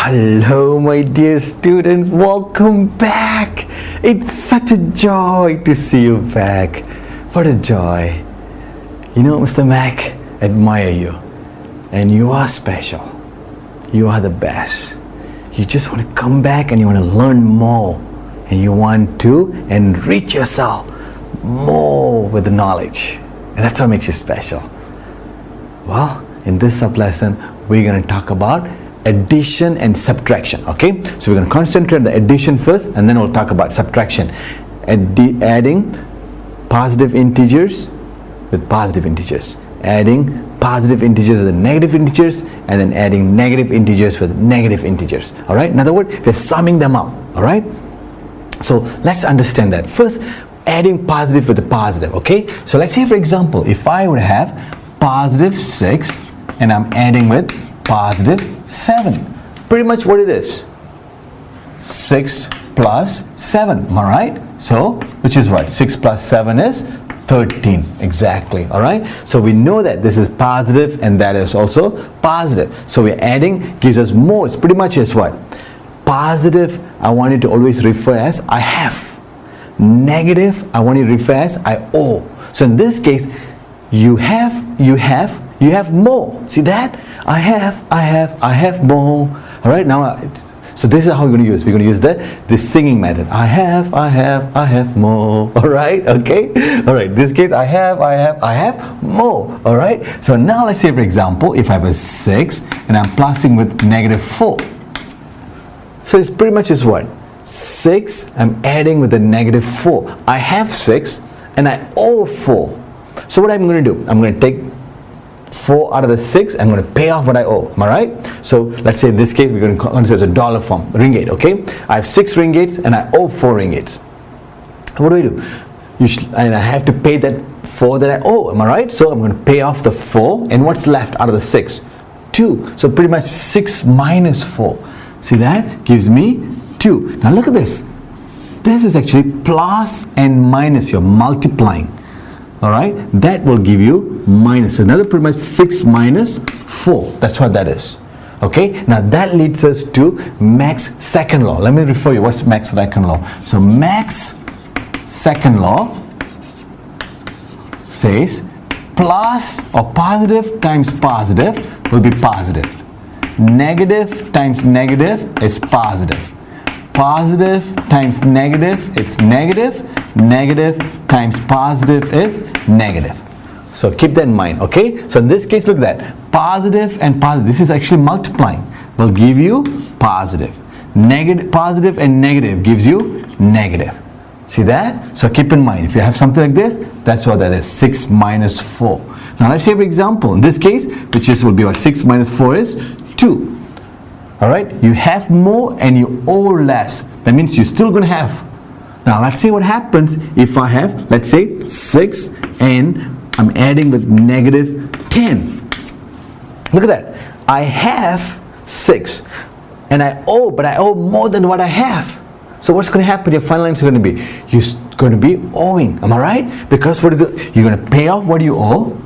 Hello my dear students, welcome back. It's such a joy to see you back. What a joy. You know, Mr. Mac, admire you. And you are special. You are the best. You just want to come back and you want to learn more. And you want to enrich yourself more with the knowledge. And that's what makes you special. Well, in this sub-lesson, we're going to talk about addition and subtraction. Okay, so we're going to concentrate on the addition first, and then we'll talk about subtraction. Adding positive integers with positive integers, adding positive integers with negative integers, and then adding negative integers with negative integers. All right, in other words, we're summing them up. All right, so let's understand that first. Adding positive with the positive. Okay, so let's say, for example, if I would have positive 6 and I'm adding with positive 7, pretty much what it is, 6 plus 7, am I right? So which is what? 6 plus 7 is 13, exactly. All right, so we know that this is positive and that is also positive, so we're adding gives us more. It's pretty much is what? Positive I want you to always refer as I have, negative I want you to refer as I owe. So in this case, you have more. See that? I have more. All right, now so this is how we're going to use. We're going to use the singing method. I have more. All right, okay. All right, this case I have more. All right, so now let's say, for example, if I have a 6 and I'm plussing with negative 4, so it's pretty much is what? 6, I'm adding with a negative 4. I have 6 and I owe 4. So what I'm going to do, I'm going to take 4 out of the 6, I'm going to pay off what I owe. Am I right? So let's say in this case we're going to consider as a dollar form, ringgit. Okay, I have 6 ringgits and I owe 4 ringgits. What do? And I have to pay that 4 that I owe. Am I right? So I'm going to pay off the 4, and what's left out of the 6? 2. So pretty much 6 minus 4. See, that gives me 2. Now look at this. This is actually plus and minus. You're multiplying. All right, that will give you minus. Another pretty much 6 minus 4. That's what that is. Okay, now that leads us to Mach's second law. Let me refer you. What's Mach's second law? So Mach's second law says plus or positive times positive will be positive. Negative times negative is positive. Positive times negative, it's negative. Negative times positive is negative. So keep that in mind. Okay, so in this case, look at that. Positive and positive, this is actually multiplying, will give you positive. Negative, positive and negative gives you negative. See that? So keep in mind, if you have something like this, that's what that is. 6 minus 4. Now let's say, for example, in this case, which is will be what? 6 minus 4 is 2. All right, you have more and you owe less. That means you're still going to have. Now let's see what happens if I have, let's say, 6 and I'm adding with negative 10. Look at that. I have 6 and I owe, but I owe more than what I have. So what's going to happen? Your final answer is going to be, you're going to be owing. Am I right? Because you're going to pay off what you owe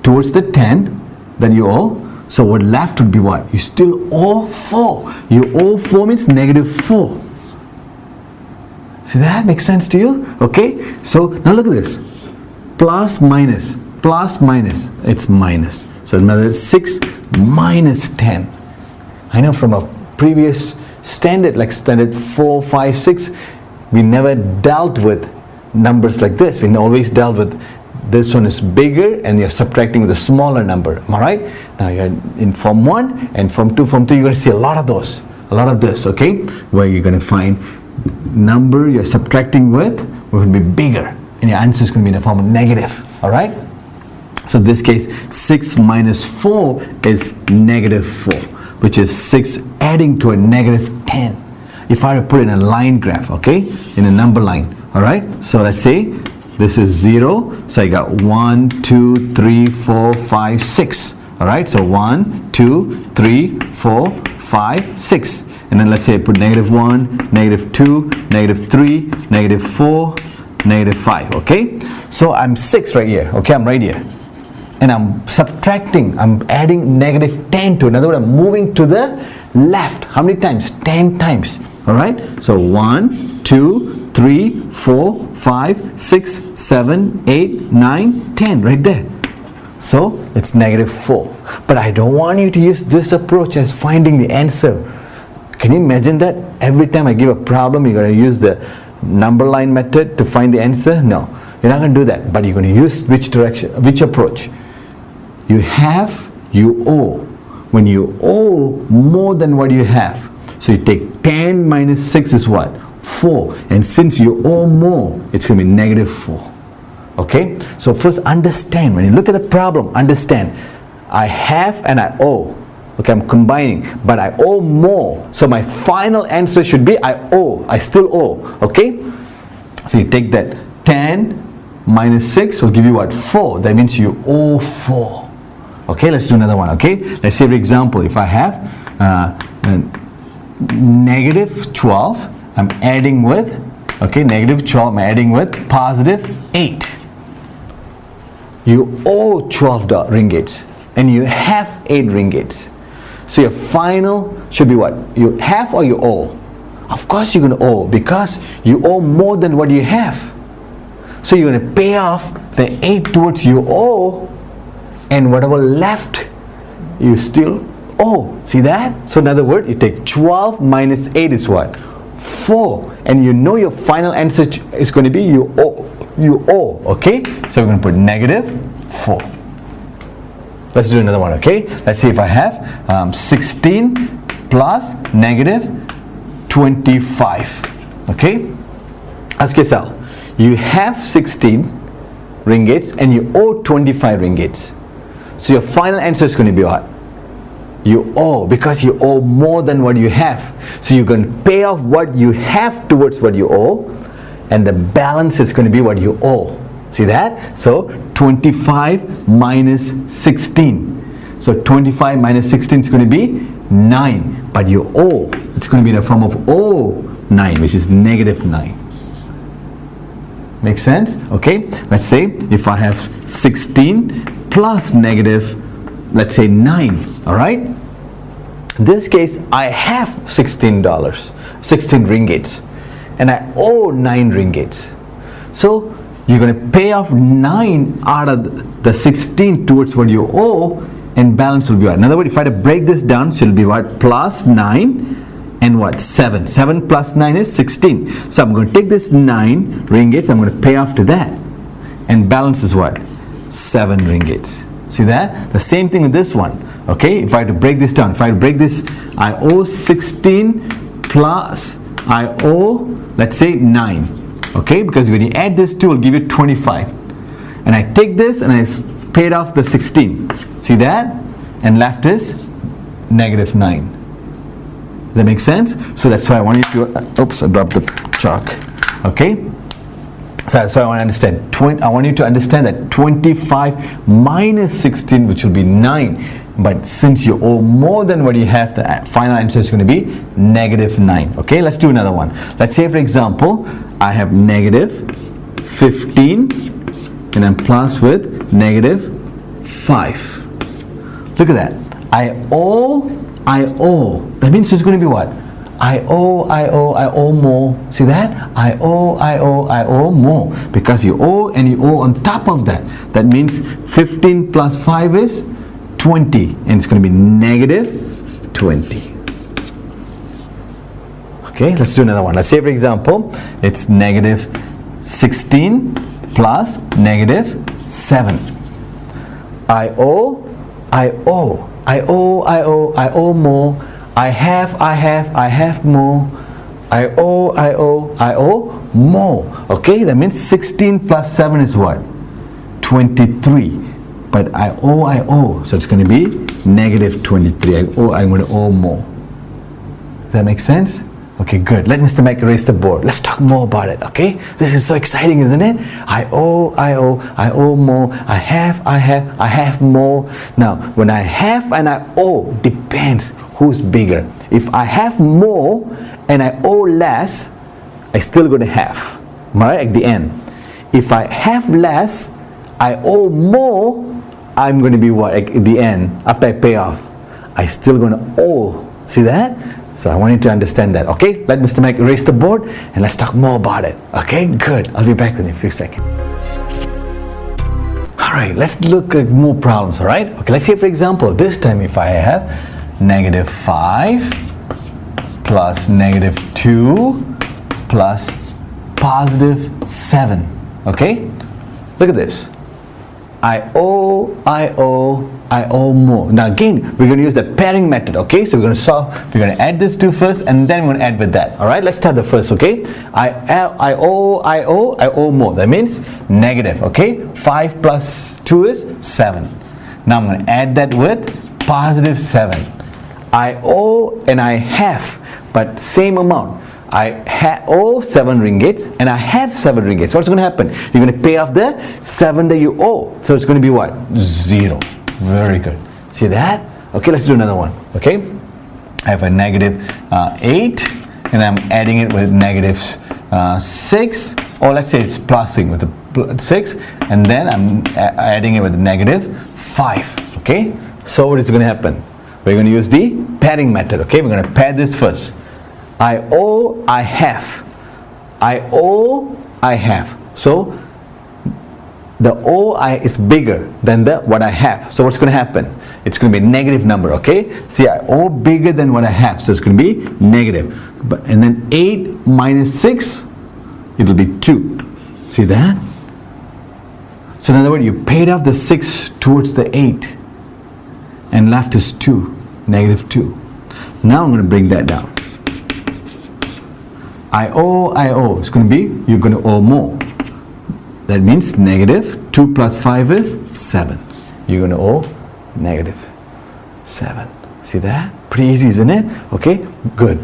towards the 10 that you owe. So what left would be what? You still owe 4. You owe 4 means negative 4. See, that makes sense to you? Okay, so now look at this. Plus minus, it's minus. So another 6 minus 10. I know from a previous standard, like standard 4, 5, 6, we never dealt with numbers like this. We always dealt with this one is bigger and you're subtracting with a smaller number. Am I right? Now you're in Form 1 and Form 2, Form 3, you're going to see a lot of those. A lot of this, okay? Where you're going to find number you're subtracting with will be bigger. And your answer is going to be in the form of negative. All right? So in this case, 6 minus 4 is negative 4. Which is 6 adding to a negative 10. If I were to put in a line graph, okay? In a number line. All right? So let's say this is 0, so I got 1, 2, 3, 4, 5, 6. All right, so 1, 2, 3, 4, 5, 6. And then let's say I put negative 1, negative 2, negative 3, negative 4, negative 5. Okay, so I'm 6 right here. Okay, I'm right here. And I'm subtracting, I'm adding negative 10 to it. In other words, I'm moving to the left. How many times? 10 times. Alright? So 1, 2, 3, 4, 5, 6, 7, 8, 9, 10. Right there. So it's negative 4. But I don't want you to use this approach as finding the answer. Can you imagine that? Every time I give a problem, you're going to use the number line method to find the answer? No, you're not going to do that. But you're going to use which direction, which approach? You have, you owe. When you owe more than what you have, so you take 10 minus 6 is what? 4. And since you owe more, it's going to be negative 4. Okay? So first understand, when you look at the problem, understand, I have and I owe. Okay, I'm combining, but I owe more. So my final answer should be I owe. I still owe. Okay? So you take that 10 minus 6 will give you what? 4. That means you owe 4. Okay, let's do another one. Okay, let's say for example, if I have negative 12, I'm adding with, okay, negative 12, I'm adding with positive 8. You owe 12 ringgits and you have 8 ringgits. So your final should be what? You have or you owe? Of course you're going to owe, because you owe more than what you have. So you're going to pay off the 8 towards you owe, and whatever left you still owe. See that? So in other words, you take 12 minus 8 is what? 4. And you know your final answer is going to be you owe. Okay? So we're going to put negative 4. Let's do another one. Okay? Let's see if I have 16 plus negative 25. Okay? Ask yourself, you have 16 ringgits and you owe 25 ringgits. So your final answer is going to be what? You owe, because you owe more than what you have. So you're going to pay off what you have towards what you owe, and the balance is going to be what you owe. See that? So 25 minus 16. So 25 minus 16 is going to be 9. But you owe, it's going to be in the form of owe 9, which is negative 9. Make sense? Okay, let's say if I have 16 plus negative, let's say 9. Alright? In this case, I have $16, 16 ringgits, and I owe 9 ringgits. So you're going to pay off 9 out of the 16 towards what you owe, and balance will be what? In other words, if I had to break this down, so it'll be what? Plus 9 and what? 7. 7 plus 9 is 16. So I'm going to take this 9 ringgits, I'm going to pay off to that, and balance is what? 7 ringgits. See that? The same thing with this one. Okay, if I had to break this down, if I had to break this, I owe 16 plus I owe, let's say 9. Okay, because when you add this 2, it will give you 25. And I take this and I paid off the 16. See that? And left is negative 9. Does that make sense? So that's why I want you to, oops, I dropped the chalk. Okay? So that's why I want to understand. I want you to understand that 25 minus 16, which will be 9. But since you owe more than what you have, the final answer is going to be negative 9. Okay, let's do another one. Let's say, for example, I have negative 15 and I'm plus with negative 5. Look at that. I owe. That means it's going to be what? I owe more. See that? I owe more. Because you owe and you owe on top of that. That means 15 plus 5 is 20. And it's going to be negative 20. Okay, let's do another one. Let's say, for example, it's negative 16 plus negative 7. I owe more. I have more. I owe more. Okay, that means 16 plus 7 is what? 23. But I owe. So it's going to be negative 23. I'm going to owe more. Does that make sense? Okay, good. Let Mr. Mac erase the board. Let's talk more about it, okay? This is so exciting, isn't it? I owe more. I have more. Now, when I have and I owe, depends who's bigger. If I have more and I owe less, I still going to have, right, at the end. If I have less, I owe more, I'm going to be what, at the end, after I pay off? I still going to owe See that? So I want you to understand that. Okay, let Mr. Mac erase the board and let's talk more about it. Okay, good. I'll be back in a few seconds. Alright, let's look at more problems, alright? Okay, let's say for example, this time if I have -5 plus -2 plus +7, okay? Look at this. I owe more. Now again, we're going to use the pairing method, okay? So we're going to add this two first and then we're going to add with that. Alright, let's start the first, okay? I owe more. That means negative, okay? 5 plus 2 is 7. Now I'm going to add that with +7. I owe and I have, but same amount. I owe 7 ringgits and I have 7 ringgits. What's going to happen? You're going to pay off the 7 that you owe. So it's going to be what? 0. Very good. See that? Okay, let's do another one. Okay, I have a -8 and I'm adding it with -6, or let's say it's plusing with the 6, and then I'm adding it with -5. Okay, so what is going to happen? We're going to use the pairing method. Okay, we're going to pair this first. I owe, I have. I owe, I have. So the owe is bigger than the what I have. So what's going to happen? It's going to be a negative number. Okay. See, I owe bigger than what I have, so it's going to be negative. And then 8 minus 6, it will be 2. See that? So in other words, you paid off the 6 towards the 8, and left is 2, -2. Now I'm going to bring that down. I owe, it's going to be, you're going to owe more. That means -2 plus 5 is 7. You're going to owe -7. See that? Pretty easy, isn't it? Okay, good.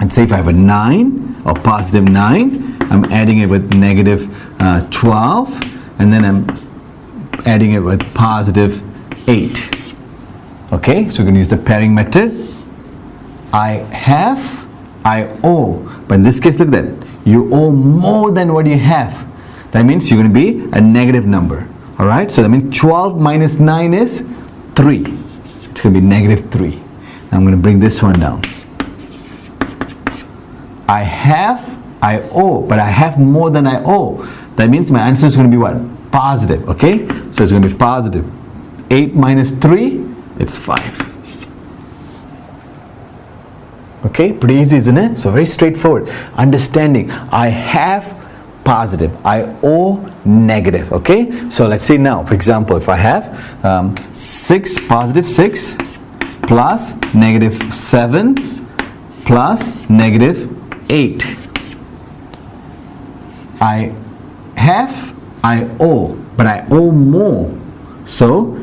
And say if I have a 9 or +9, I'm adding it with -12, and then I'm adding it with +8. Okay, so we're going to use the pairing method. I have, I owe, but in this case, look at that. You owe more than what you have. That means you're going to be a negative number. Alright, so that means 12 minus 9 is 3. It's going to be -3. Now I'm going to bring this one down. I have, I owe, but I have more than I owe. That means my answer is going to be what? Positive. Okay, so it's going to be positive. 8 minus 3, it's 5. Okay, pretty easy, isn't it? So very straightforward. Understanding, I have positive, I owe negative. Okay, so let's say now, for example, if I have 6 +6 plus -7 plus -8. I have, I owe, but I owe more. So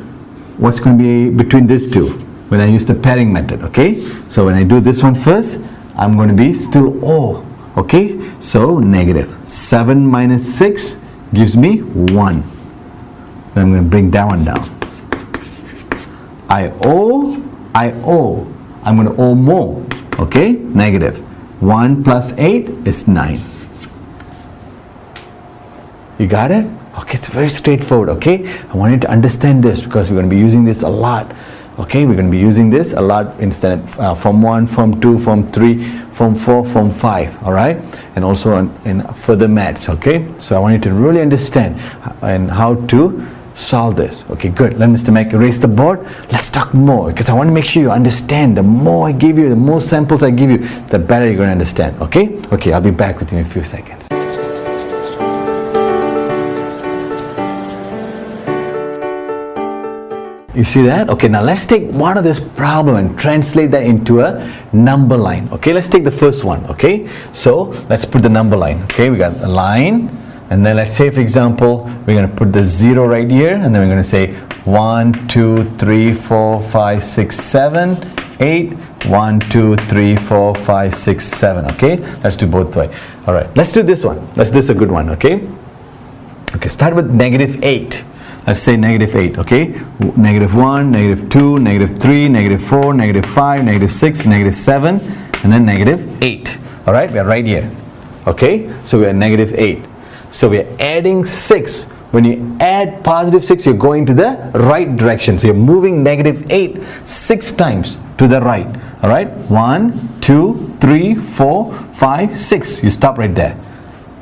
what's going to be between these two when I use the pairing method? Okay, so when I do this one first, I'm going to be still owe. Okay, so -7 minus 6 gives me 1. Then I'm going to bring that one down. I owe, I'm going to owe more. Okay, -1 plus 8 is 9. You got it? Okay, it's very straightforward. Okay, I want you to understand this because we're going to be using this a lot. Okay, we're going to be using this a lot in Form 1, Form 2, Form 3, Form 4, Form 5, alright, and also in further maths. Okay, so I want you to really understand and how to solve this. Okay, good. Let Mr. Mac erase the board. Let's talk more because I want to make sure you understand. The more I give you, the more samples I give you, the better you're going to understand. Okay, okay, I'll be back with you in a few seconds. You see that? Okay, now let's take one of this problem and translate that into a number line. Okay, let's take the first one. Okay, so let's put the number line. Okay, we got a line, and then let's say, for example, we're going to put the 0 right here, and then we're going to say 1, 2, 3, 4, 5, 6, 7, 8. 1, 2, 3, 4, 5, 6, 7. Okay, let's do both way. All right, let's do this one. This is a good one. Okay, okay, start with -8. Let's say -8, okay? -1, -2, -3, -4, -5, -6, -7, and then -8. Alright, we are right here. Okay? So we are -8. So we are adding 6 when you add positive 6, you're going to the right direction. So you're moving negative 8 6 times to the right. All right, 1, 2, 3, 4, 5, 6. You stop right there.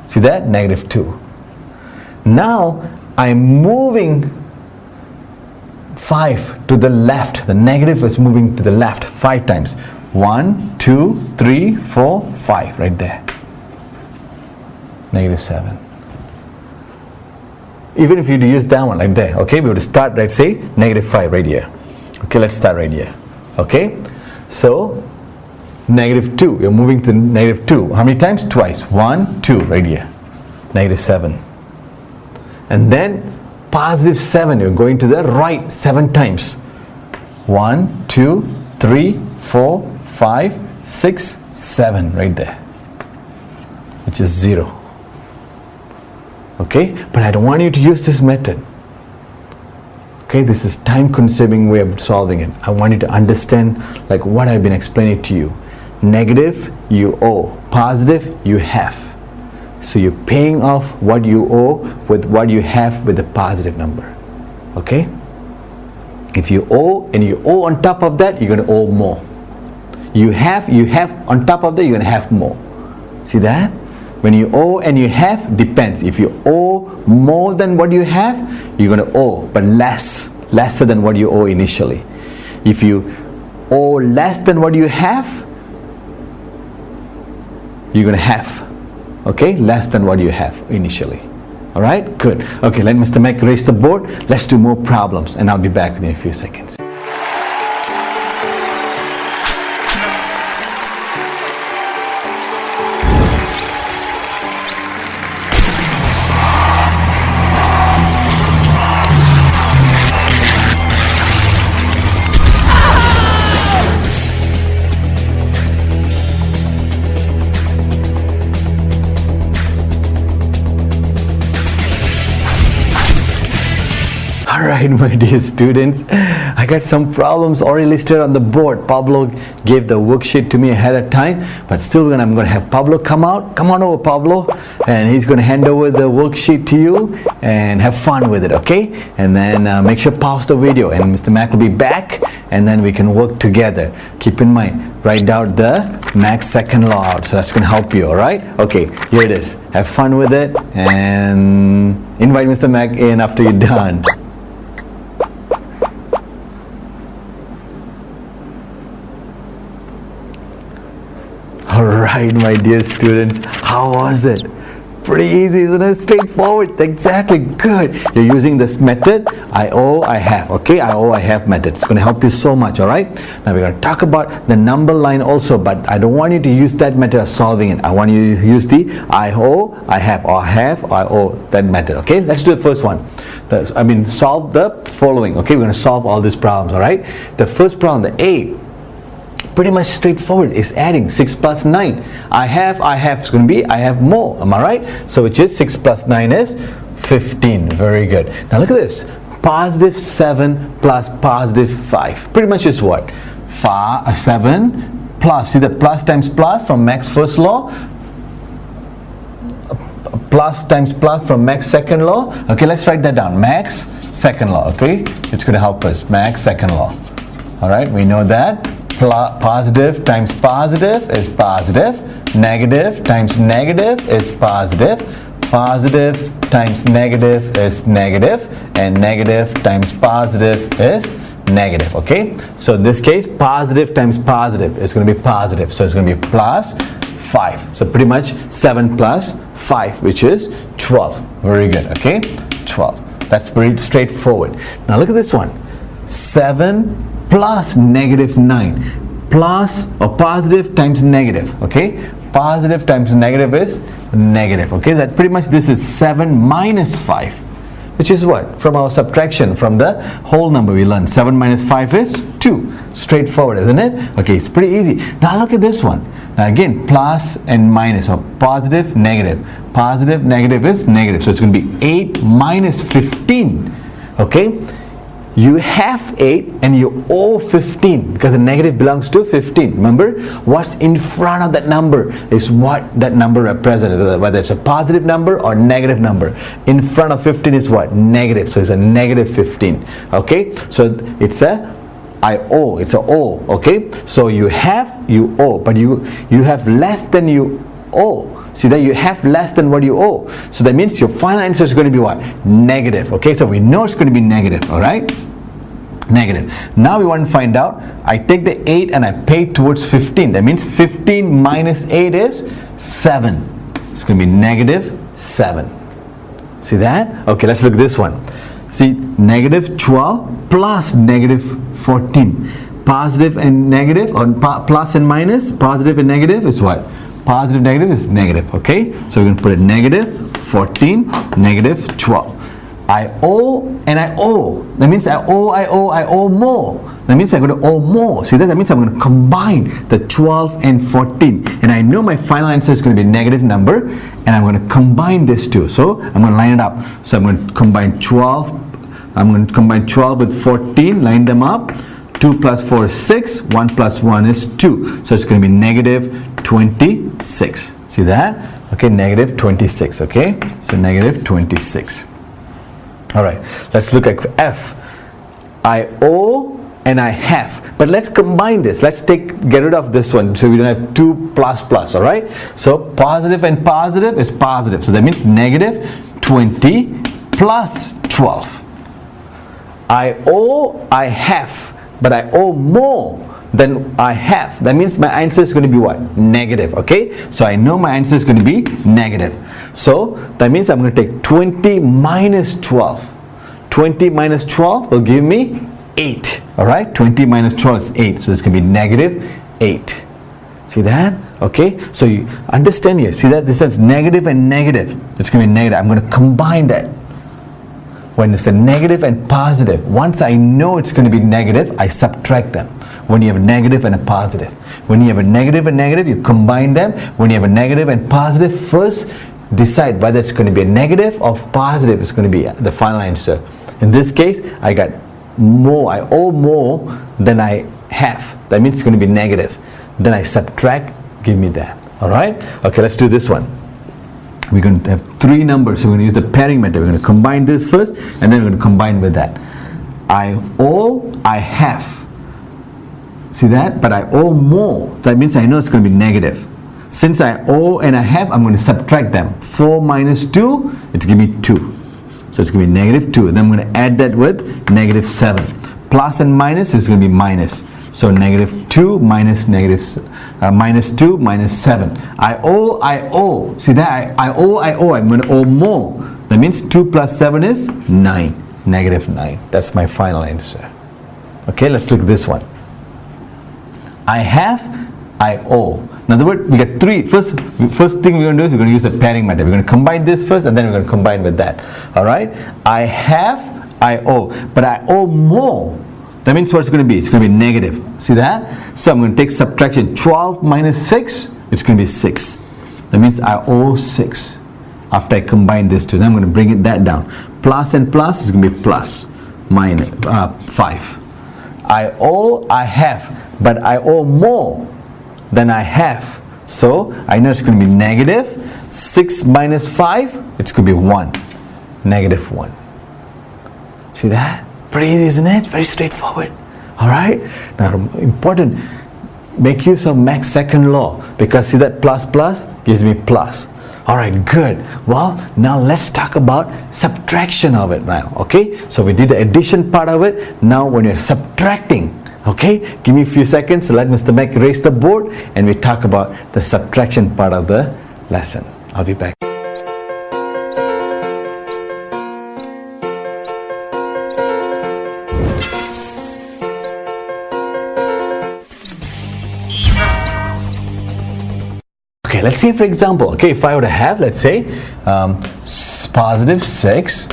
See that? Negative 2. Now I'm moving 5 to the left. The negative is moving to the left 5 times. 1, 2, 3, 4, 5. Right there. Negative 7. Even if you use that one like there, okay, we would start, let's say, negative 5 right here. Okay, let's start right here. Okay, so negative 2, you're moving to negative 2. How many times? Twice. 1, 2 right here. Negative 7. And then positive 7, you're going to the right 7 times. 1, 2, 3, 4, 5, 6, 7 right there, which is 0. Okay, but I don't want you to use this method. Okay, this is time consuming way of solving it. I want you to understand like what I've been explaining to you. Negative, you owe. Positive, you have. So you're paying off what you owe with what you have with the positive number. Okay, if you owe and you owe on top of that, you're going to owe more. You have on top of that, you're going to have more. See that? When you owe and you have, depends. If you owe more than what you have, you're going to owe, but lesser than what you owe initially. If you owe less than what you have, you're going to have, okay, less than what you have initially. All right, good. Okay, let Mr. Mac erase the board. Let's do more problems, and I'll be back within a few seconds. Alright, my dear students, I got some problems already listed on the board. Pablo gave the worksheet to me ahead of time, but still I'm going to have Pablo come on over, Pablo, and he's going to hand over the worksheet to you and have fun with it, okay? And then make sure pause the video, and Mr. Mac will be back, and then we can work together. Keep in mind, write out the Mac's second law out, so that's going to help you. Alright, okay, here it is. Have fun with it, and invite Mr. Mac in after you're done. Alright, my dear students, how was it? Pretty easy, isn't it? Straightforward. Exactly, good. You're using this method, I owe, I have. Okay, I owe, I have method. It's going to help you so much, alright? Now we're going to talk about the number line also, but I don't want you to use that method of solving it. I want you to use the I owe, I have, or I owe, that method. Okay, let's do the first one. Solve the following. Okay, we're going to solve all these problems, alright? The first problem, the A, pretty much straightforward, is adding 6 plus 9. I have, it's going to be I have more. Am I right? So which is 6 plus 9 is 15. Very good. Now look at this. Positive 7 plus positive 5. Pretty much is what? 7 plus, see the plus times plus from Mac's first law, plus times plus from Mac's second law. Okay, let's write that down. Mac's second law. Okay, it's going to help us. Mac's second law. Alright, we know that. Positive times positive is positive. Negative times negative is positive. Positive times negative is negative. And negative times positive is negative. Okay, so in this case, positive times positive is going to be positive. So it's going to be plus 5. So pretty much 7 plus 5, which is 12. Very good. Okay, 12. That's pretty straightforward. Now look at this one. 7 plus negative 9, plus or positive times negative. Okay, positive times negative is negative. Okay, that pretty much this is 7 minus 5, which is what? From our subtraction, from the whole number we learned, 7 minus 5 is 2. Straightforward, isn't it? Okay, it's pretty easy. Now look at this one. Now again, plus and minus, or positive, negative. Positive, negative is negative. So it's going to be 8 minus 15. Okay, you have 8 and you owe 15 because the negative belongs to 15. Remember, what's in front of that number is what that number represents, whether it's a positive number or negative number. In front of 15 is what? Negative. So it's a negative 15. Okay, so it's a I owe, it's a O. Okay, so you have, you owe, but you have less than you owe. See that you have less than what you owe. So that means your final answer is going to be what? Negative. Okay, so we know it's going to be negative. All right, negative. Now we want to find out. I take the 8 and I pay towards 15. That means 15 minus 8 is 7. It's going to be negative 7. See that? Okay, let's look at this one. See, negative 12 plus negative 14. Positive and negative, or plus and minus, positive and negative is what? Positive, negative is negative. Okay, so we're going to put it negative 14, negative 12. I owe and I owe. That means I owe more. That means I'm going to owe more. See that? That means I'm going to combine the 12 and 14. And I know my final answer is going to be a negative number. And I'm going to combine this two. So I'm going to line it up. So I'm going to combine 12. I'm going to combine 12 with 14. Line them up. 2 plus 4 is 6. 1 plus 1 is 2. So it's going to be negative 26. See that? Okay, negative 26. Okay, so negative 26. All right, let's look at F. I owe and I have, but let's combine this. Let's get rid of this one so we don't have 2 plus plus. All right, so positive and positive is positive, so that means negative 20 plus 12. I owe, I have, but I owe more than I have. That means my answer is going to be what? Negative. Okay, so I know my answer is going to be negative. So that means I'm going to take 20 minus 12. 20 minus 12 will give me 8. Alright, 20 minus 12 is 8. So it's going to be negative 8. See that? Okay, so you understand here. See that this is negative and negative. It's going to be negative. I'm going to combine that. When it's a negative and positive, once I know it's going to be negative, I subtract them. When you have a negative and a positive, when you have a negative and negative, you combine them. When you have a negative and positive, first decide whether it's going to be a negative or positive is going to be the final answer. In this case, I got more, I owe more than I have. That means it's going to be negative. Then I subtract, give me that. Alright? Okay, let's do this one. We're going to have 3 numbers, so we're going to use the pairing method. We're going to combine this first, and then we're going to combine with that. I owe, I have. See that? But I owe more. That means I know it's going to be negative. Since I owe and I have, I'm going to subtract them. 4 minus 2, it's going to be 2. So it's going to be negative 2. Then I'm going to add that with negative 7. Plus and minus is going to be minus. So negative 2 minus minus 2 minus 7. I owe. See that? I owe. I'm going to owe more. That means 2 plus 7 is 9. Negative 9. That's my final answer. Okay, let's look at this one. I have, I owe. In other words, we get 3. First thing we're going to do is we're going to use the pairing method. We're going to combine this first and then we're going to combine with that. Alright? I have, I owe. But I owe more. That means what it's going to be? It's going to be negative. See that? So I'm going to take subtraction. 12 minus 6, it's going to be 6. That means I owe 6. After I combine this two, then I'm going to bring that down. Plus and plus is going to be plus. Minus 5. I owe, I have. But I owe more than I have. So I know it's going to be negative. 6 minus 5, it's going to be 1. Negative 1. See that? Pretty easy, isn't it? Very straightforward. Alright? Now important, make use of Max's second law, because see that plus plus gives me plus. Alright, good. Well, now let's talk about subtraction of it now. Okay? So we did the addition part of it. Now when you're subtracting, okay, give me a few seconds to let Mr. Mac erase the board and we talk about the subtraction part of the lesson. I'll be back. Okay, let's see, for example, okay, if I were to have, let's say, positive 6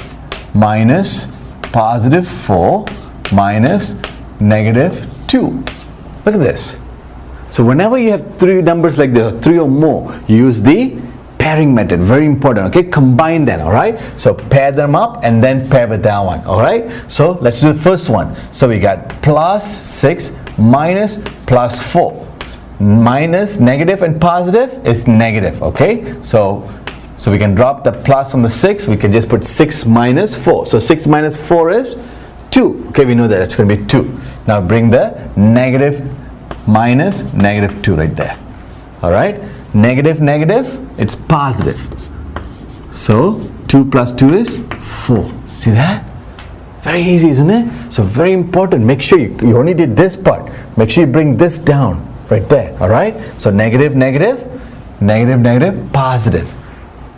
minus positive 4 minus negative 2. Look at this. So whenever you have 3 numbers like this, 3 or more, use the pairing method, very important, okay? Combine them, all right? So pair them up and then pair with that one, all right? So let's do the first one. So we got plus 6 minus plus 4. Minus, negative, and positive is negative, okay? So we can drop the plus on the 6. We can just put 6 minus 4. So 6 minus 4 is 2. Okay, we know that it's going to be 2. Now bring the negative minus negative 2 right there. All right? Negative, negative, it's positive. So 2 plus 2 is 4. See that? Very easy, isn't it? So very important. Make sure you only did this part. Make sure you bring this down right there. All right? So negative, negative, negative, negative, positive.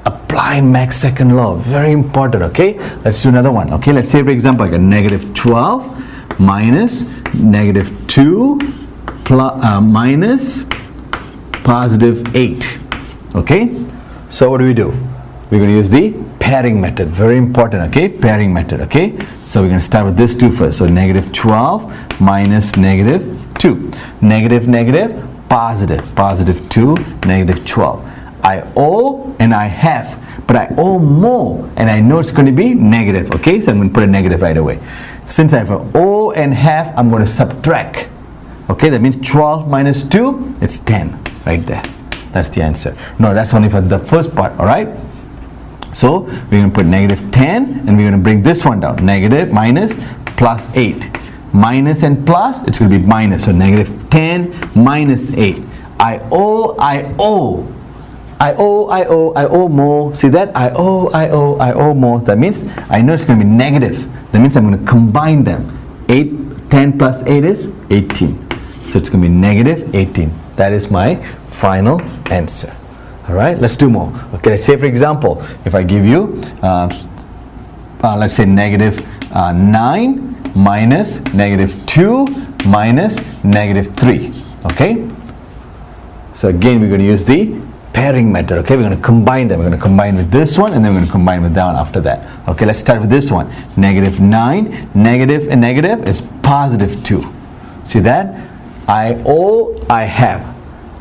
Apply Mach's second law. Very important, okay? Let's do another one. Okay, let's say for example I got negative 12 minus negative 2 plus, minus positive 8. Okay? So what do? We're going to use the pairing method. Very important, okay? Pairing method, okay? So we're going to start with this 2 first. So negative 12 minus negative 2. Negative, negative, positive. Positive 2, negative 12. I owe and I have, but I owe more and I know it's going to be negative, okay? So I'm going to put a negative right away. Since I have an owe and have, I'm going to subtract. Okay, that means 12 minus 2, it's 10 right there. That's the answer. No, that's only for the first part, all right? So we're going to put negative 10 and we're going to bring this one down. Negative minus plus 8. Minus and plus, it's going to be minus. So negative 10 minus 8. I owe more. See that? I owe more. That means I know it's going to be negative. That means I'm going to combine them. 10 plus 8 is 18. So it's going to be negative 18. That is my final answer. All right, let's do more. Okay, let's say for example, if I give you, let's say negative 9 minus negative 2 minus negative 3. Okay? So again, we're going to use the pairing method. Okay, we're going to combine them. We're going to combine with this one and then we're going to combine with that one after that. Okay, let's start with this one. Negative 9, negative and negative is positive 2. See that? I owe, I have.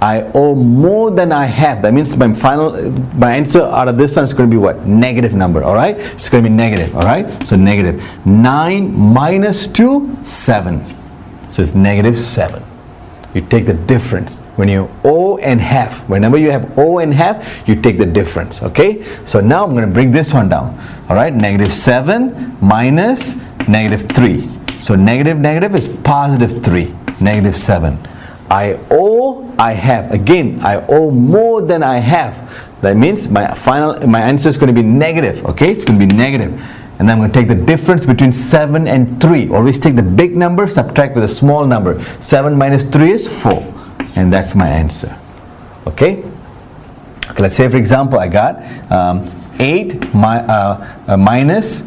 I owe more than I have. That means my answer out of this one is going to be what? Negative number, all right? It's going to be negative, all right? So negative 9 minus 2, 7. So it's negative 7. You take the difference. When you owe and have, whenever you have owe and have, you take the difference, okay? So now I'm going to bring this one down, all right? Negative 7 minus negative 3. So negative, negative is positive 3, negative 7. I owe, I have. Again, I owe more than I have. That means my answer is going to be negative, okay? It's going to be negative. And then I'm going to take the difference between 7 and 3. Always take the big number, subtract with a small number. 7 minus 3 is 4. And that's my answer. Okay? Okay, let's say for example I got 8 minus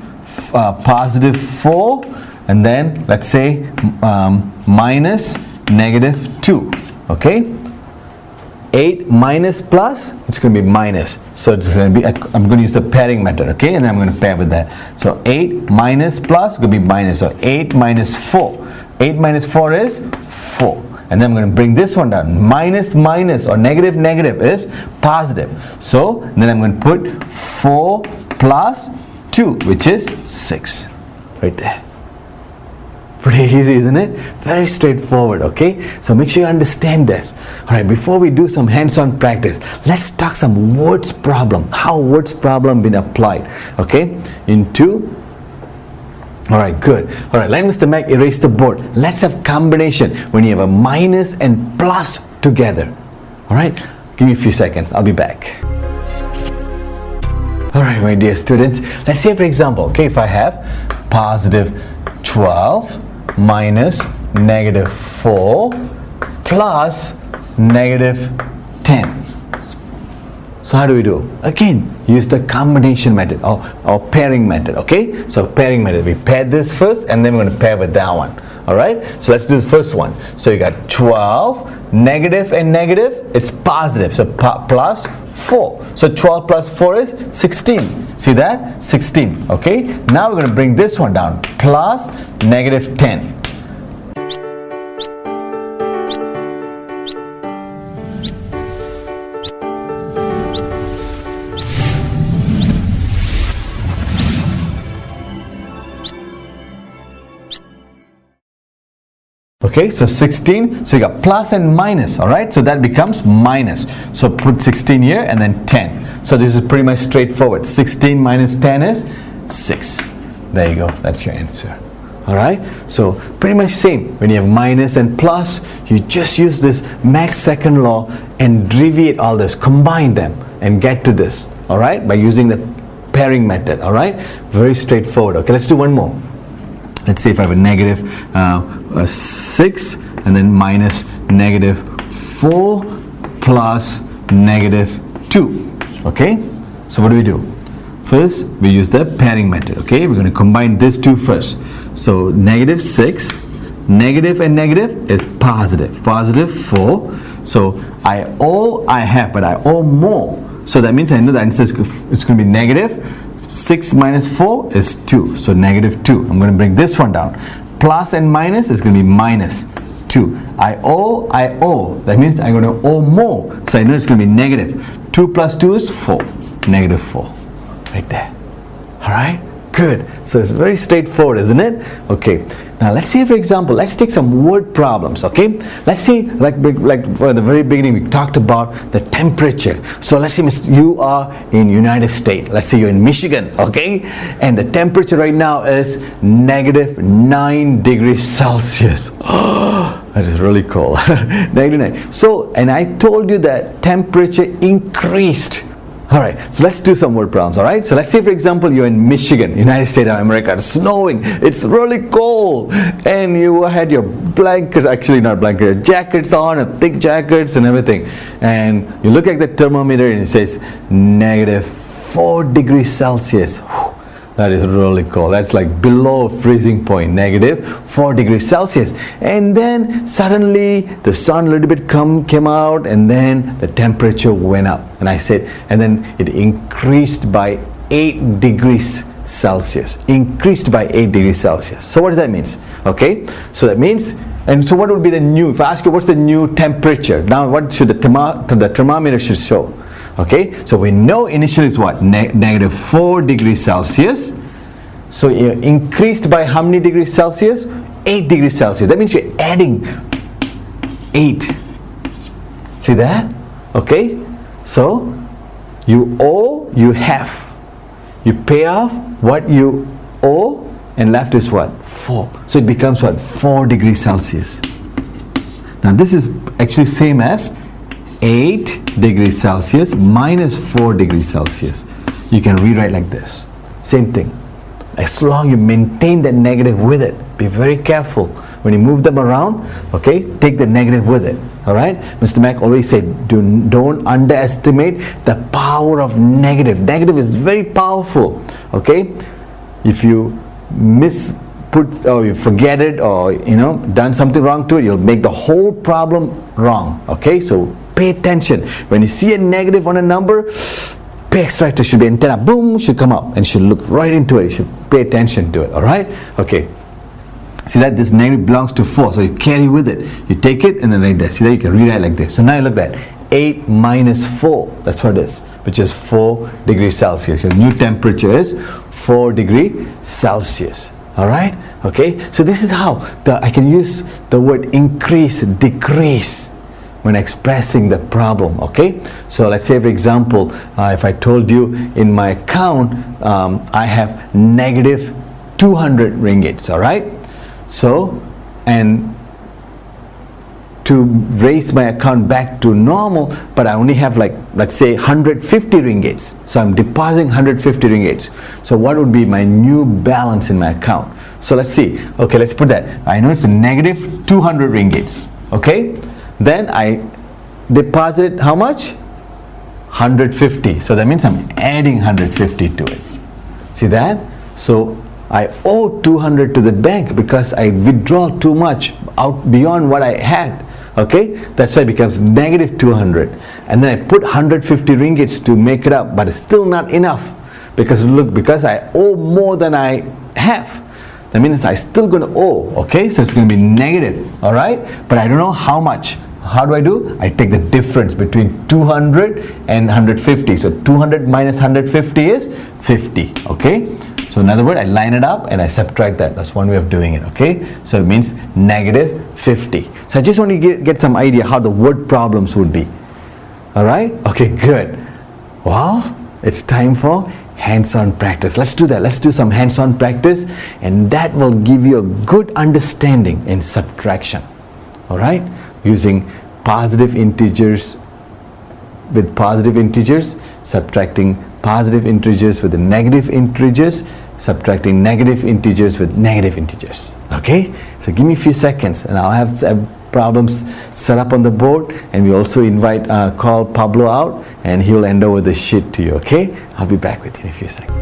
positive 4. And then let's say minus negative 2. Okay? 8 minus plus, it's going to be minus. So it's going to be, I'm going to use the pairing method, okay? And then I'm going to pair with that. So 8 minus plus is going to be minus. So 8 minus 4. 8 minus 4 is 4. And then I'm going to bring this one down. Minus minus or negative negative is positive. So then I'm going to put 4 plus 2, which is 6. Right there. Pretty easy, isn't it? Very straightforward, okay? So make sure you understand this. Alright, before we do some hands-on practice, let's talk some words problem. How words problem been applied, okay? Alright, good. Alright, let Mr. Mac erase the board. Let's have combination when you have a minus and plus together. Alright, give me a few seconds. I'll be back. Alright, my dear students, let's say for example, okay, if I have positive 12 minus negative 4 plus negative 10. So how do we do? Again, use the combination method or pairing method, okay? So pairing method, we pair this first and then we're going to pair with that one. Alright, so let's do the first one. So you got 12, negative and negative, it's positive, so plus 4. So 12 plus 4 is 16. See that? 16. Okay, now we're going to bring this one down. Plus negative 10. Okay, so 16, so you got plus and minus, all right? So that becomes minus. So put 16 here and then 10. So this is pretty much straightforward. 16 minus 10 is 6. There you go, that's your answer. All right, so pretty much same. When you have minus and plus, you just use this Mach's second law and deviate all this, combine them and get to this, all right, by using the pairing method, all right? Very straightforward. Okay, let's do one more. Let's see if I have a negative 6 and then minus negative 4 plus negative 2. Okay, so what do? First, we use the pairing method. Okay, we're going to combine these two first. So negative 6, negative and negative is positive. Positive 4. So I have, but I owe more. So that means I know the answer is going to be negative. 6 minus 4 is 2. So negative 2. I'm going to bring this one down. Plus and minus is going to be minus 2. I owe. That means I'm going to owe more. So I know it's going to be negative. 2 plus 2 is 4. Negative 4. Right there. Alright? Good. So it's very straightforward, isn't it? Okay. Now let's see, for example, let's take some word problems, okay? Let's see, like for the very beginning, we talked about the temperature. So let's say you are in United States. Let's say you're in Michigan, okay? And the temperature right now is negative 9 degrees Celsius. That is really cold. Negative 9. So, and I told you that temperature increased. Alright, so let's do some word problems, alright? So let's say, for example, you're in Michigan, United States of America, it's snowing, it's really cold, and you had your blankets, actually not blankets, jackets on, thick jackets and everything, and you look at the thermometer and it says negative 4 degrees Celsius. That is really cold. That's like below freezing point, negative 4 degrees Celsius. And then suddenly the sun a little bit came out, and then the temperature went up. And I said, and then it increased by 8 degrees Celsius. Increased by 8 degrees Celsius. So what does that mean? Okay, so that means, and so what would be the new, if I ask you what's the new temperature, now what should the thermometer should show? Okay, so we know initially is what? Negative 4 degrees Celsius. So you increased by how many degrees Celsius? 8 degrees Celsius. That means you're adding 8. See that? Okay, so you owe, you have. You pay off what you owe, and left is what? 4. So it becomes what? 4 degrees Celsius. Now this is actually same as 8 degrees Celsius minus 4 degrees Celsius. You can rewrite like this. Same thing. As long as you maintain that negative with it. Be very careful. When you move them around, okay, take the negative with it. Alright? Mr. Mac always said, don't underestimate the power of negative. Negative is very powerful. Okay? If you put or you forget it, or done something wrong to it, you'll make the whole problem wrong. Okay? So pay attention. When you see a negative on a number, pay extra attention. Should be antenna, boom, should come up, and should look right into it. You should pay attention to it. Alright? Okay. See that this negative belongs to 4, so you carry with it. You take it and then right there. See that you can rewrite like this. So now you look at that. 8 minus 4. That's what it is, which is 4 degrees Celsius. Your new temperature is 4 degrees Celsius. Alright? Okay? So this is how I can use the word increase, decrease when expressing the problem. Okay, so let's say, for example, if I told you in my account I have negative 200 ringgits, all right? So, and to raise my account back to normal, but I only have, like, let's say 150 ringgits. So I'm depositing 150 ringgits. So what would be my new balance in my account? So let's see. Okay, let's put that. I know it's a negative 200 ringgits. Okay, then I deposited how much? 150. So that means I'm adding 150 to it. See that? So I owe 200 to the bank because I withdraw too much out beyond what I had. Okay, that's why it becomes negative 200. And then I put 150 ringgits to make it up, but it's still not enough because look, because I owe more than I have. That means I'm still going to owe. Okay, so it's going to be negative. All right, but I don't know how much. How do? I take the difference between 200 and 150. So 200 minus 150 is 50. Okay, So in other words, I line it up and I subtract that. That's one way of doing it, okay? So it means negative 50. So I just want to get some idea how the word problems would be. Alright? Okay, good. Well, it's time for hands-on practice. Let's do that. Let's do some hands-on practice, and that will give you a good understanding in subtraction. Alright? Using positive integers with positive integers, subtracting positive integers with the negative integers, subtracting negative integers with negative integers. Okay? So give me a few seconds and I'll have problems set up on the board, and we also call Pablo out, and he'll hand over the sheet to you. Okay? I'll be back with you in a few seconds.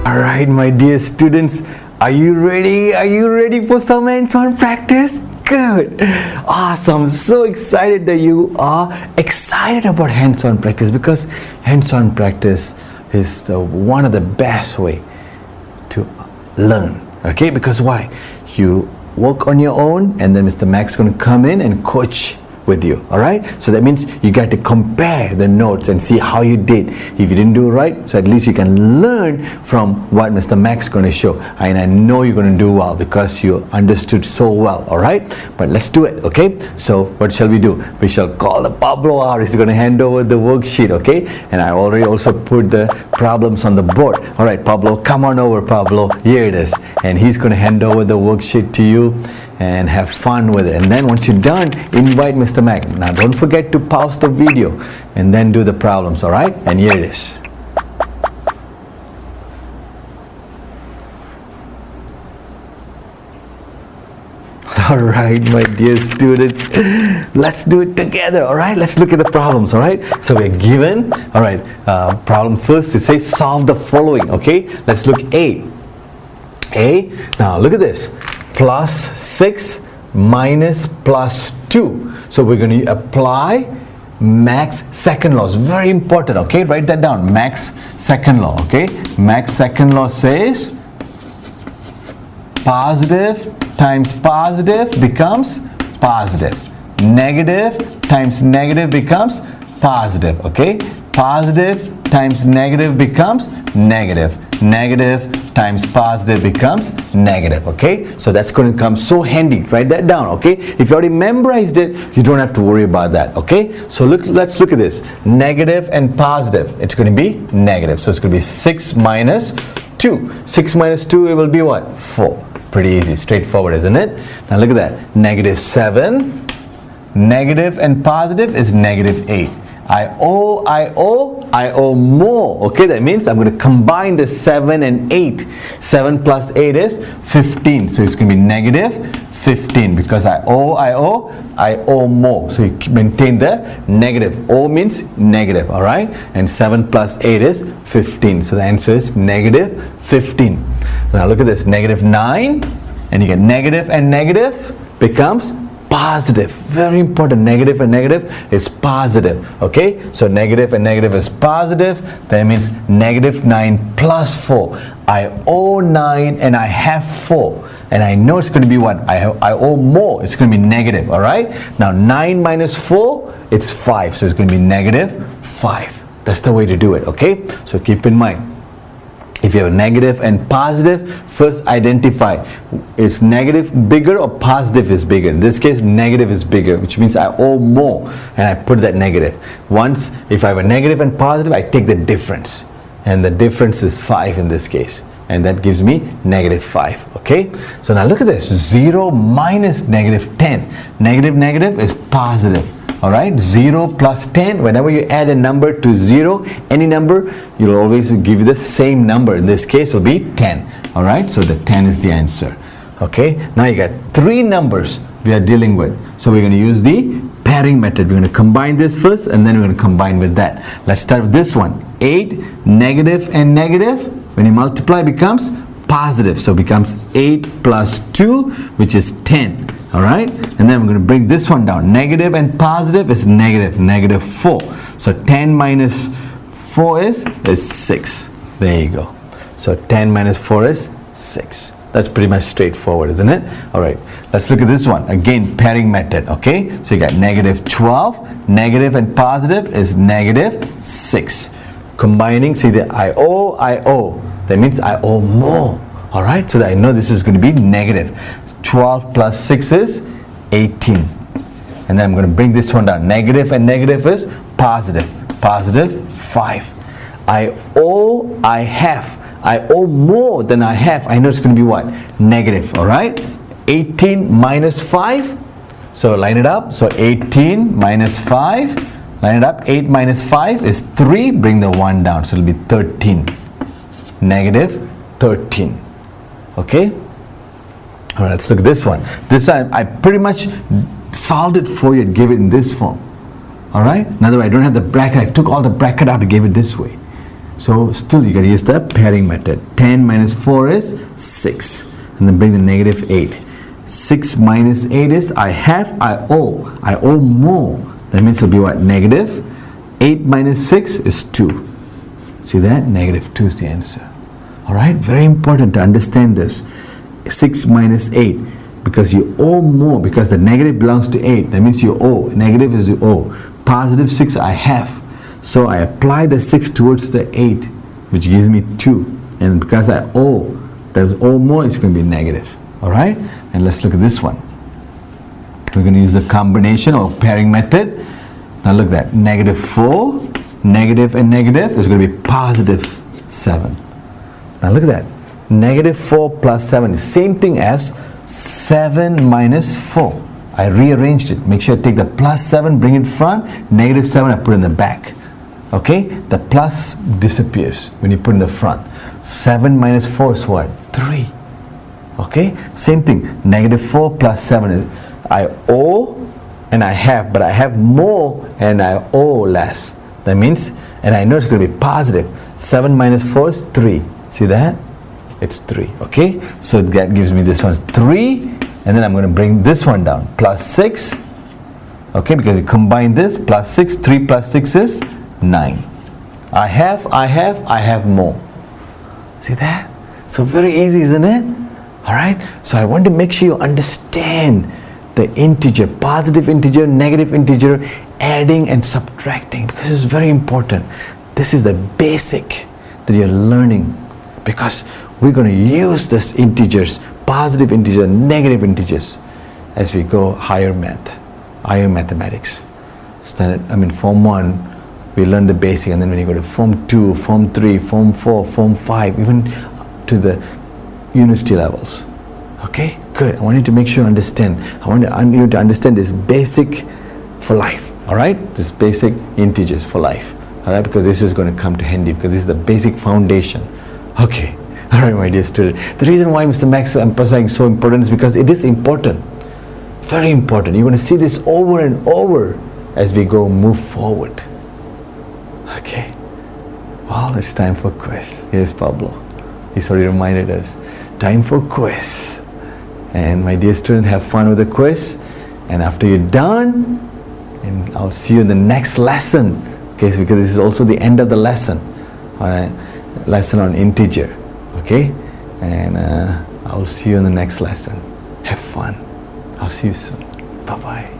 Alright, my dear students, are you ready? Are you ready for some hands-on practice? Good. Awesome. So excited that you are excited about hands-on practice, because hands-on practice is one of the best way to learn. Okay? Because why? You work on your own, and then Mr. Max is going to come in and coach with you. Alright? So that means you got to compare the notes and see how you did. If you didn't do it right, so at least you can learn from what Mr. Max is going to show. And I know you're going to do well because you understood so well. Alright? But let's do it. Okay? So what shall we do? We shall call the Pablo out. He's going to hand over the worksheet. Okay? And I already also put the problems on the board. Alright, Pablo, come on over, Pablo. Here it is. And he's going to hand over the worksheet to you and have fun with it. And then once you're done, invite Mr. Mac. Now don't forget to pause the video and then do the problems. Alright? And here it is. Alright, my dear students, let's do it together. Alright, let's look at the problems. Alright, so we're given, alright, problem first, it says solve the following. Okay, let's look A. Now look at this. Plus 6 minus plus 2. So we're going to apply Mach's second law. It's very important. Okay, write that down. Mach's second law. Okay, Mach's second law says positive times positive becomes positive. Negative times negative becomes positive. Okay, positive times negative becomes negative. Negative times positive becomes negative. Okay, so that's going to come so handy. Write that down. Okay, if you already memorized it, you don't have to worry about that. Okay, so let's look at this. Negative and positive, it's going to be negative, so it's going to be 6 minus 2. 6 minus 2, it will be what? 4. Pretty easy, straightforward, isn't it? Now look at that. Negative 7. Negative and positive is negative 8. I owe more. Okay, that means I'm going to combine the 7 and 8. 7 plus 8 is 15. So it's going to be negative 15, because I owe more. So you maintain the negative. O means negative, alright? And 7 plus 8 is 15. So the answer is negative 15. Now look at this. Negative 9. And you get negative and negative becomes positive. Very important. Negative and negative is positive. Okay, so negative and negative is positive. That means negative 9 plus 4. I owe 9 and I have 4, and I know it's going to be what? I owe more. It's going to be negative. Alright, now 9 minus 4, it's 5, so it's going to be negative 5. That's the way to do it. Okay, so keep in mind, if you have a negative and positive, first identify, is negative bigger or positive is bigger? In this case, negative is bigger, which means I owe more, and I put that negative. Once, if I have a negative and positive, I take the difference, and the difference is 5 in this case, and that gives me negative 5. Okay, so now look at this. 0 minus negative 10. Negative is positive. Alright, 0 plus 10, whenever you add a number to 0, any number, you'll always give you the same number. In this case, it will be 10. Alright, so the 10 is the answer. Okay, now you got 3 numbers we are dealing with. So we're going to use the pairing method. We're going to combine this first, and then we're going to combine with that. Let's start with this one. 8, negative and negative, when you multiply, becomes positive. So it becomes 8 plus 2, which is 10. Alright, and then we're going to bring this one down. Negative and positive is negative 4. So 10 minus 4 is 6. There you go. So 10 minus 4 is 6. That's pretty much straightforward, isn't it? Alright, let's look at this one. Again, pairing method. Okay, so you got negative 12. Negative and positive is negative 6. Combining, see the I owe. That means I owe more. All right, so that I know this is going to be negative. 12 plus 6 is 18. And then I'm going to bring this one down. Negative and negative is positive. Positive 5. I owe more than I have. I know it's going to be what? Negative. All right, 18 minus 5. So line it up. So 18 minus 5. Line it up. 8 minus 5 is 3. Bring the 1 down. So it'll be 13. Negative 13. Okay. All right, let's look at this one. This time I pretty much solved it for you and gave it in this form. All right. In other words, I don't have the bracket. I took all the bracket out and gave it this way. So still you got to use the pairing method. 10 minus 4 is 6. And then bring the negative 8. 6 minus 8 is I owe. I owe more. That means it'll be what? Negative. 8 minus 6 is 2. See that? Negative 2 is the answer. Alright? Very important to understand this. 6 minus 8. Because you owe more. Because the negative belongs to 8. That means you owe. Negative is you owe. Positive 6 I have. So I apply the 6 towards the 8. Which gives me 2. And because I owe. There's owe more. It's going to be negative. Alright? And let's look at this one. We're going to use the combination or pairing method. Now look at that. Negative 4. Negative and negative is going to be positive 7. Now look at that. Negative 4 plus 7 is same thing as 7 minus 4. I rearranged it. Make sure I take the plus 7, bring it front. Negative 7 I put in the back. Okay? The plus disappears when you put in the front. 7 minus 4 is what? 3. Okay? Same thing. Negative 4 plus 7 is I owe and I have, but I have more and I owe less. That means, and I know it's going to be positive. 7 minus 4 is 3. See that? It's 3. Okay? So that gives me this one 3. And then I'm going to bring this one down. Plus 6. Okay? Because we combine this. Plus 6. 3 plus 6 is 9. I have more. See that? So very easy, isn't it? Alright? So I want to make sure you understand the integer, positive integer, negative integer, adding and subtracting, because it's very important. This is the basic that you're learning, because we're going to use this integers, positive integer, negative integers, as we go higher mathematics. Form 1, we learn the basic, and then when you go to Form 2, Form 3, Form 4, Form 5, even to the university levels. Okay, good. I want you to make sure you understand. I want you to understand this basic for life. All right, this basic integers for life. All right, because this is going to come to handy, because this is the basic foundation. Okay. All right, my dear student. The reason why Mr. Max is emphasizing so important is because it is important. Very important. You're going to see this over and over as we move forward. Okay. Well, it's time for quiz. Here's Pablo. He's already reminded us. Time for quiz. And my dear student, have fun with the quiz. And after you're done, and I'll see you in the next lesson. Okay, so because this is also the end of the lesson. Alright, lesson on integer. Okay, and I'll see you in the next lesson. Have fun. I'll see you soon. Bye bye.